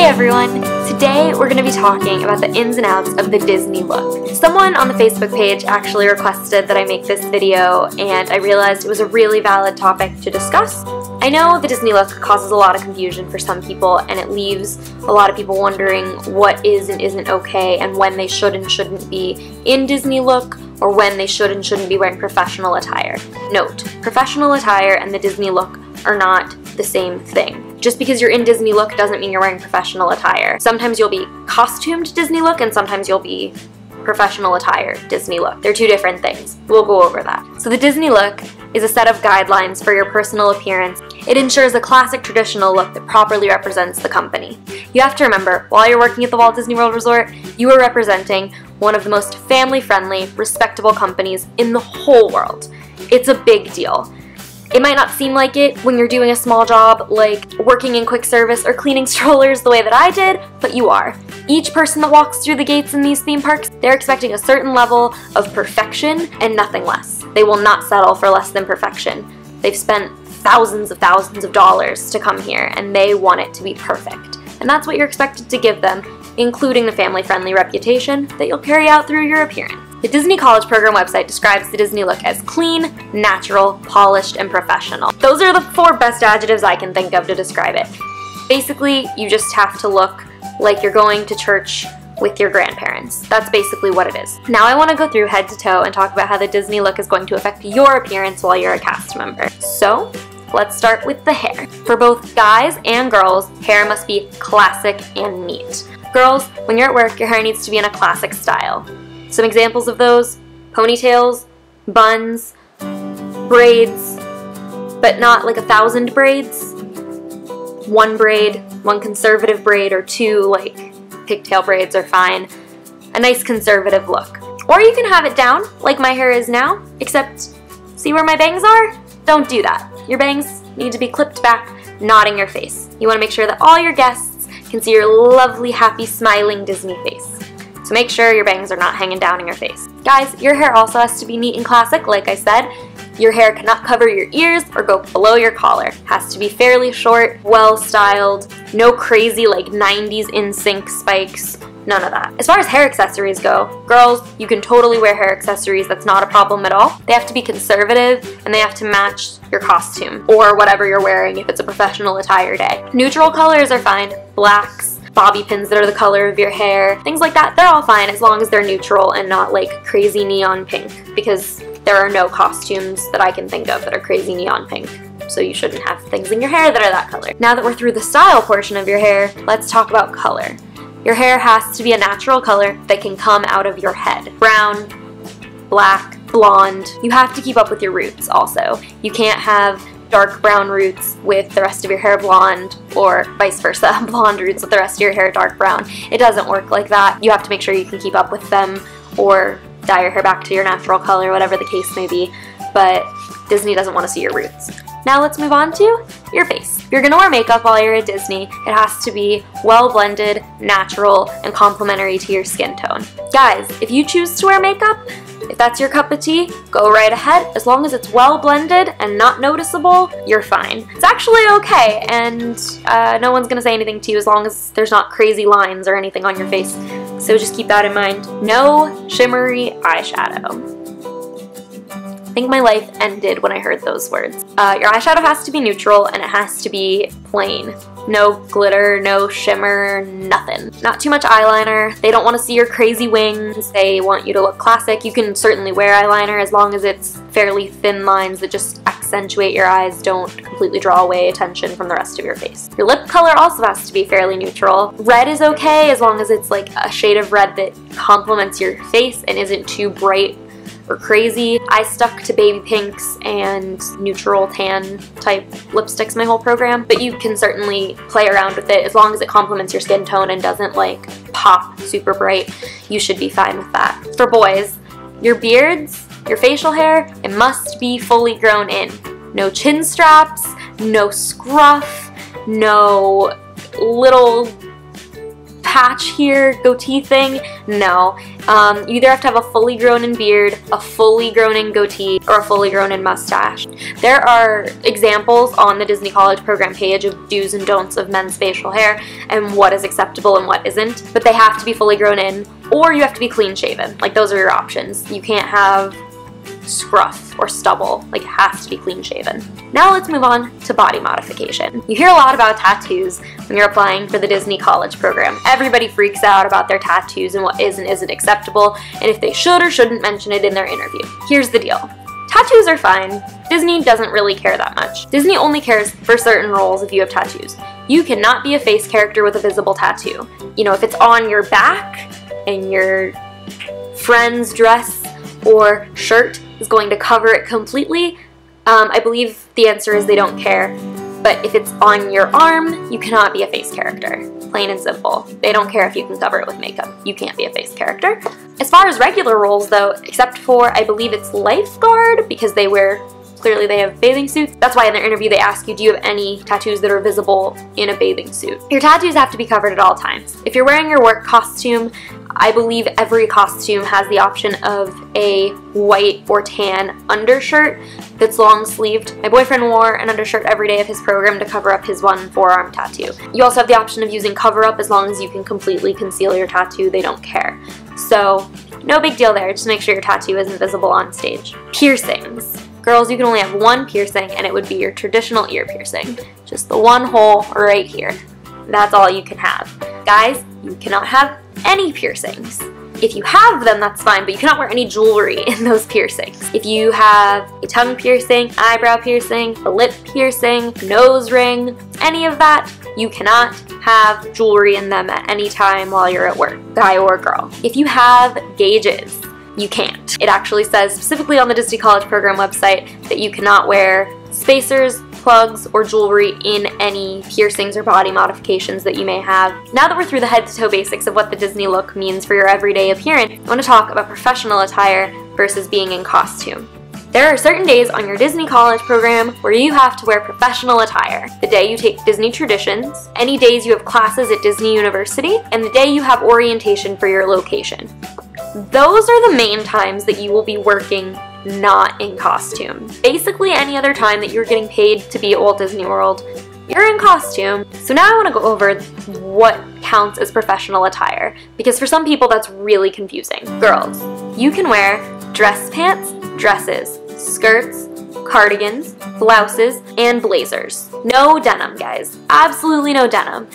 everyone! Today we're going to be talking about the ins and outs of the Disney look. Someone on the Facebook page actually requested that I make this video, and I realized it was a really valid topic to discuss. I know the Disney look causes a lot of confusion for some people, and it leaves a lot of people wondering what is and isn't okay and when they should and shouldn't be in Disney look, or when they should and shouldn't be wearing professional attire. Note, professional attire and the Disney look are not the same thing. Just because you're in Disney look doesn't mean you're wearing professional attire. Sometimes you'll be costumed Disney look and sometimes you'll be professional attire Disney look. They're two different things. We'll go over that. So the Disney look is a set of guidelines for your personal appearance. It ensures a classic traditional look that properly represents the company. You have to remember, while you're working at the Walt Disney World Resort, you are representing one of the most family-friendly, respectable companies in the whole world. It's a big deal. It might not seem like it when you're doing a small job like working in quick service or cleaning strollers the way that I did, but you are. Each person that walks through the gates in these theme parks, they're expecting a certain level of perfection and nothing less. They will not settle for less than perfection. They've spent thousands of dollars to come here and they want it to be perfect. And that's what you're expected to give them, including the family-friendly reputation that you'll carry out through your appearance. The Disney College Program website describes the Disney look as clean, natural, polished, and professional. Those are the 4 best adjectives I can think of to describe it. Basically, you just have to look like you're going to church with your grandparents. That's basically what it is. Now I want to go through head to toe and talk about how the Disney look is going to affect your appearance while you're a cast member. So, let's start with the hair. For both guys and girls, hair must be classic and neat. Girls, when you're at work, your hair needs to be in a classic style. Some examples of those: ponytails, buns, braids, but not like 1,000 braids. 1 braid, 1 conservative braid, or 2 like pigtail braids are fine. A nice conservative look. Or you can have it down like my hair is now, except see where my bangs are? Don't do that. Your bangs need to be clipped back, not in your face. You want to make sure that all your guests can see your lovely, happy, smiling Disney face. So make sure your bangs are not hanging down in your face. Guys, your hair also has to be neat and classic, like I said. Your hair cannot cover your ears or go below your collar. It has to be fairly short, well styled, no crazy like 90s NSYNC spikes, none of that. As far as hair accessories go, girls, you can totally wear hair accessories, that's not a problem at all. They have to be conservative and they have to match your costume or whatever you're wearing if it's a professional attire day. Neutral colors are fine, blacks, bobby pins that are the color of your hair, things like that, they're all fine as long as they're neutral and not like crazy neon pink, because there are no costumes that I can think of that are crazy neon pink. So you shouldn't have things in your hair that are that color. Now that we're through the style portion of your hair, let's talk about color. Your hair has to be a natural color that can come out of your head. Brown, black, blonde. You have to keep up with your roots also. You can't have dark brown roots with the rest of your hair blonde, or vice versa, blonde roots with the rest of your hair dark brown. It doesn't work like that. You have to make sure you can keep up with them or dye your hair back to your natural color, whatever the case may be, but Disney doesn't want to see your roots. Now let's move on to your face. If you're gonna wear makeup while you're at Disney, it has to be well blended, natural, and complementary to your skin tone. Guys, if you choose to wear makeup, if that's your cup of tea, go right ahead. As long as it's well blended and not noticeable, you're fine. It's actually okay, and no one's gonna say anything to you as long as there's not crazy lines or anything on your face. So just keep that in mind. No shimmery eyeshadow. I think my life ended when I heard those words. Your eyeshadow has to be neutral and it has to be plain. No glitter, no shimmer, nothing. Not too much eyeliner. They don't want to see your crazy wings. They want you to look classic. You can certainly wear eyeliner as long as it's fairly thin lines that just accentuate your eyes, don't completely draw away attention from the rest of your face. Your lip color also has to be fairly neutral. Red is okay as long as it's like a shade of red that complements your face and isn't too bright or crazy. I stuck to baby pinks and neutral tan type lipsticks my whole program, but you can certainly play around with it as long as it complements your skin tone and doesn't like pop super bright. You should be fine with that. For boys, your beards, your facial hair, it must be fully grown in. No chin straps, no scruff, no little patch here, goatee thing. No. You either have to have a fully grown in beard, a fully grown in goatee, or a fully grown in mustache. There are examples on the Disney College program page of do's and don'ts of men's facial hair and what is acceptable and what isn't, but they have to be fully grown in, or you have to be clean shaven. Like, those are your options. You can't have scruff or stubble. Like, it has to be clean shaven. Now let's move on to body modification. You hear a lot about tattoos when you're applying for the Disney College program. Everybody freaks out about their tattoos and what is and isn't acceptable, and if they should or shouldn't mention it in their interview. Here's the deal. Tattoos are fine. Disney doesn't really care that much. Disney only cares for certain roles if you have tattoos. You cannot be a face character with a visible tattoo. You know, if it's on your back and your friend's dress or shirt is going to cover it completely, I believe the answer is they don't care. But if it's on your arm, you cannot be a face character. Plain and simple. They don't care if you can cover it with makeup. You can't be a face character. As far as regular roles though, except for, I believe it's lifeguard, because clearly they have bathing suits. That's why in their interview they ask you, do you have any tattoos that are visible in a bathing suit? Your tattoos have to be covered at all times. If you're wearing your work costume, I believe every costume has the option of a white or tan undershirt that's long sleeved. My boyfriend wore an undershirt every day of his program to cover up his one forearm tattoo. You also have the option of using cover up as long as you can completely conceal your tattoo. They don't care. So no big deal there. Just make sure your tattoo isn't visible on stage. Piercings. Girls, you can only have one piercing, and it would be your traditional ear piercing. Just the one hole right here. That's all you can have. Guys, you cannot have any piercings. If you have them, that's fine, but you cannot wear any jewelry in those piercings. If you have a tongue piercing, eyebrow piercing, a lip piercing, nose ring, any of that, you cannot have jewelry in them at any time while you're at work, guy or girl. If you have gauges, you can't. It actually says specifically on the Disney College program website that you cannot wear spacers, plugs, or jewelry in any piercings or body modifications that you may have. Now that we're through the head-to-toe basics of what the Disney look means for your everyday appearance, I want to talk about professional attire versus being in costume. There are certain days on your Disney College program where you have to wear professional attire. The day you take Disney Traditions, any days you have classes at Disney University, and the day you have orientation for your location. Those are the main times that you will be working not in costume. Basically any other time that you're getting paid to be at Walt Disney World, you're in costume. So now I want to go over what counts as professional attire, because for some people that's really confusing. Girls, you can wear dress pants, dresses, skirts, cardigans, blouses, and blazers. No denim, guys. Absolutely no denim.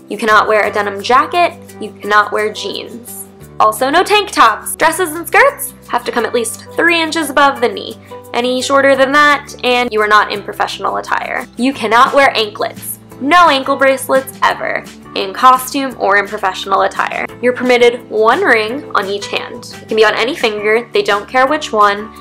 You cannot wear a denim jacket. You cannot wear jeans. Also, no tank tops. Dresses and skirts have to come at least 3 inches above the knee. Any shorter than that, and you are not in professional attire. You cannot wear anklets. No ankle bracelets ever, in costume or in professional attire. You're permitted 1 ring on each hand. It can be on any finger, they don't care which one,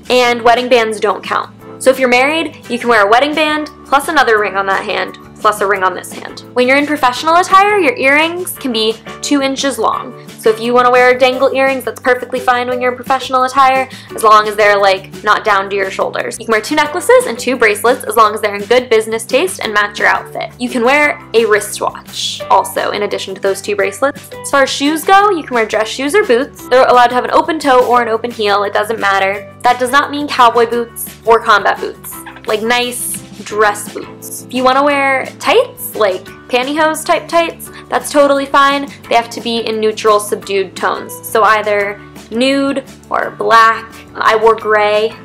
and wedding bands don't count. So if you're married, you can wear a wedding band, plus another ring on that hand, plus a ring on this hand. When you're in professional attire, your earrings can be 2 inches long. So if you want to wear dangle earrings, that's perfectly fine when you're in professional attire, as long as they're like not down to your shoulders. You can wear 2 necklaces and 2 bracelets as long as they're in good business taste and match your outfit. You can wear a wristwatch also in addition to those 2 bracelets. As far as shoes go, you can wear dress shoes or boots. They're allowed to have an open toe or an open heel, it doesn't matter. That does not mean cowboy boots or combat boots, like nice dress boots. If you want to wear tights, like pantyhose type tights, that's totally fine. They have to be in neutral, subdued tones. So either nude or black. I wore gray.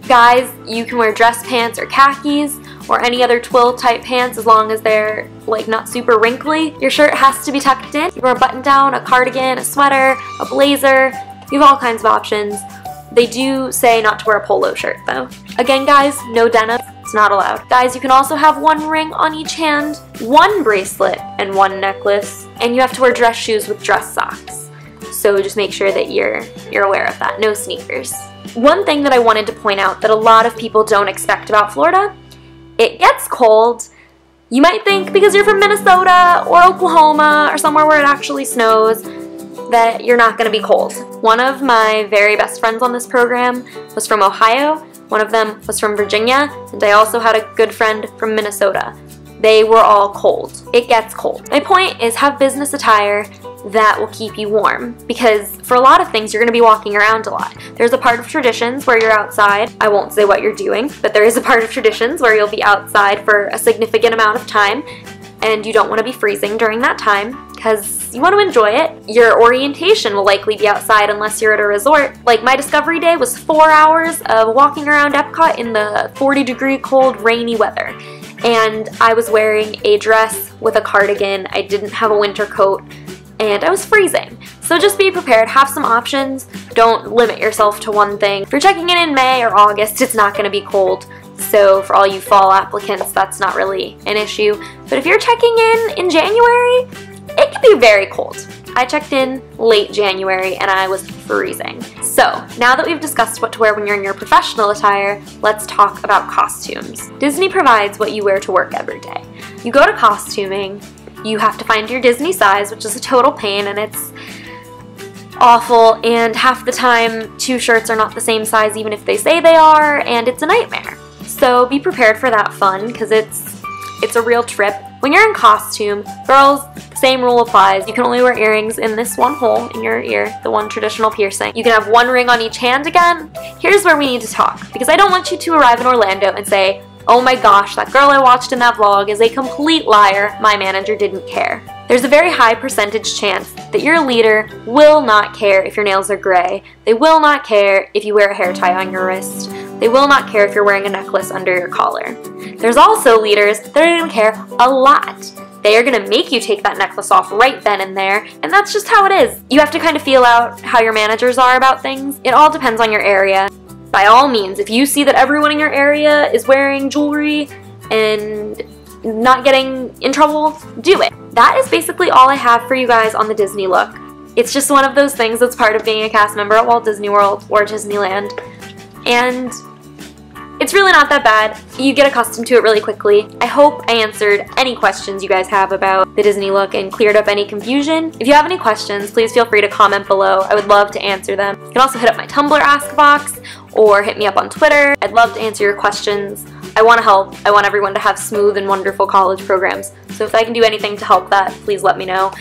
Guys, you can wear dress pants or khakis or any other twill type pants as long as they're like not super wrinkly. Your shirt has to be tucked in. You wear a button down, a cardigan, a sweater, a blazer. You have all kinds of options. They do say not to wear a polo shirt though. Again guys, no denim. It's not allowed. Guys, you can also have 1 ring on each hand, 1 bracelet, and 1 necklace, and you have to wear dress shoes with dress socks. So just make sure that you're aware of that. No sneakers. One thing that I wanted to point out that a lot of people don't expect about Florida, it gets cold. You might think because you're from Minnesota or Oklahoma or somewhere where it actually snows that you're not going to be cold. One of my very best friends on this program was from Ohio. One of them was from Virginia, and I also had a good friend from Minnesota. they were all cold. It gets cold. My point is, have business attire that will keep you warm, because for a lot of things you're going to be walking around a lot. There's a part of traditions where you're outside. I won't say what you're doing, but there is a part of traditions where you'll be outside for a significant amount of time, and you don't want to be freezing during that time because you want to enjoy it. Your orientation will likely be outside unless you're at a resort. Like, my discovery day was 4 hours of walking around Epcot in the 40-degree cold, rainy weather. And I was wearing a dress with a cardigan. I didn't have a winter coat, and I was freezing. So just be prepared, have some options, don't limit yourself to one thing. If you're checking in May or August, it's not going to be cold. So for all you fall applicants, that's not really an issue. But if you're checking in January, it can be very cold. I checked in late January and I was freezing. So now that we've discussed what to wear when you're in your professional attire, let's talk about costumes. Disney provides what you wear to work every day. You go to costuming, you have to find your Disney size, which is a total pain, and it's awful, and half the time 2 shirts are not the same size even if they say they are, and it's a nightmare. So be prepared for that fun, because it's a real trip. When you're in costume, girls, the same rule applies. You can only wear earrings in this one hole in your ear, the one traditional piercing. You can have 1 ring on each hand again. Here's where we need to talk, because I don't want you to arrive in Orlando and say, oh my gosh, that girl I watched in that vlog is a complete liar, my manager didn't care. There's a very high percentage chance that your leader will not care if your nails are gray. They will not care if you wear a hair tie on your wrist. They will not care if you're wearing a necklace under your collar. There's also leaders that are going to care a lot. They are going to make you take that necklace off right then and there, and that's just how it is. You have to kind of feel out how your managers are about things. It all depends on your area. By all means, if you see that everyone in your area is wearing jewelry and not getting in trouble, do it. That is basically all I have for you guys on the Disney look. It's just one of those things that's part of being a cast member at Walt Disney World or Disneyland. And it's really not that bad. You get accustomed to it really quickly. I hope I answered any questions you guys have about the Disney look and cleared up any confusion. If you have any questions, please feel free to comment below. I would love to answer them. You can also hit up my Tumblr Ask box or hit me up on Twitter. I'd love to answer your questions. I want to help. I want everyone to have smooth and wonderful college programs. So if I can do anything to help that, please let me know.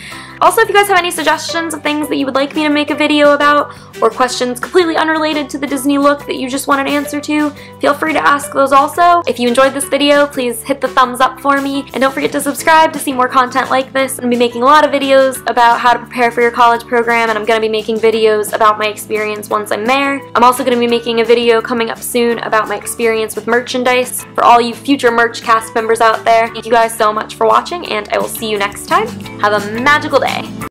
Also, if you guys have any suggestions of things that you would like me to make a video about, or questions completely unrelated to the Disney look that you just want an answer to, feel free to ask those also. If you enjoyed this video, please hit the thumbs up for me, and don't forget to subscribe to see more content like this. I'm going to be making a lot of videos about how to prepare for your college program, and I'm going to be making videos about my experience once I'm there. I'm also going to be making a video coming up soon about my experience with merchandise for all you future merch cast members out there. Thank you guys so much for watching, and I will see you next time. Have a magical day.